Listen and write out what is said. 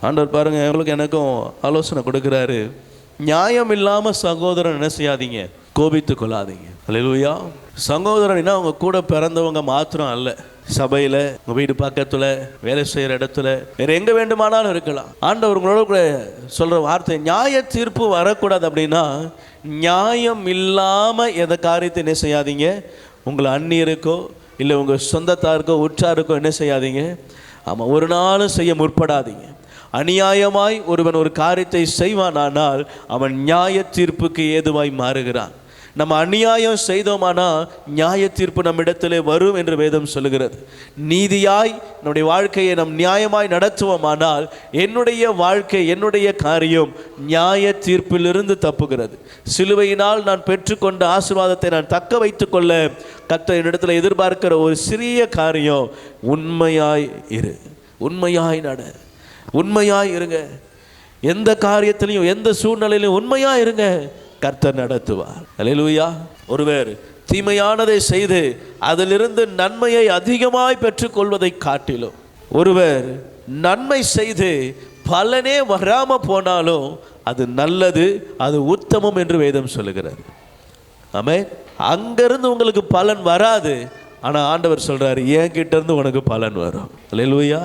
ஆண்டவர் பாருங்க, உங்களுக்கு எனக்கும் ஆலோசனை கொடுக்குறாரு. நியாயம் இல்லாமல் சகோதரன் என்ன செய்யாதீங்க, கோபித்து கொள்ளாதீங்க. அல்லேலூயா. சகோதரன்னா அவங்க கூட பிறந்தவங்க மாத்திரம் அல்ல. சபையில், உங்கள் வீடு பக்கத்தில், வேலை செய்கிற இடத்துல, வேறு எங்கே வேண்டுமானாலும் இருக்கலாம். ஆண்டவர் உங்களோட கூட சொல்கிற வார்த்தை, நியாய தீர்ப்பு வரக்கூடாது. அப்படின்னா நியாயம் இல்லாமல் எந்த காரியத்தை என்ன செய்யாதீங்க, உங்களை அந்நியருக்கோ இல்லை உங்கள் சொந்தத்தாருக்கோ உற்றாருக்கோ என்ன செய்யாதீங்க, ஆமாம், ஒரு நாளும் செய்ய முற்படாதீங்க. அநியாயமாய் ஒருவன் ஒரு காரியத்தை செய்வானால் அவன் நியாய தீர்ப்புக்கு ஏதுவாய் மாறுகிறான். நம்ம அநியாயம் செய்தோமானா நியாய தீர்ப்பு நம்மிடத்திலே வரும் என்று வேதம் சொல்லுகிறது. நீதியாய் நம்முடைய வாழ்க்கையை நம் நியாயமாய் நடத்துவோமானால் என்னுடைய வாழ்க்கை, என்னுடைய காரியம் நியாய தீர்ப்பிலிருந்து தப்புகிறது. சிலுவையினால் நான் பெற்றுக்கொண்ட ஆசீர்வாதத்தை நான் தக்க வைத்து கொள்ள கர்த்தர் என்னிடத்தில் எதிர்பார்க்கிற ஒரு சிறிய காரியம், உண்மையாய் இரு, உண்மையாய் நட, உண்மையாய் இருங்க. எந்த காரியத்திலையும் எந்த சூழ்நிலையிலும் உண்மையாய் இருங்க, கர்த்தர் நடத்துவார். அல்லேலூயா. ஒருவர் தீமையானதை செய்து அதிலிருந்து நன்மையை அதிகமாய் பெற்றுக்கொள்வதை காட்டிலும், ஒருவர் நன்மை செய்து பலனே வராம போனாலும் அது நல்லது, அது உத்தமம் என்று வேதம் சொல்லுகிறார். ஆமென். அங்கிருந்து உங்களுக்கு பலன் வராது, ஆனால் ஆண்டவர் சொல்றாரு, என் கிட்ட இருந்து உனக்கு பலன் வரும். அல்லேலூயா.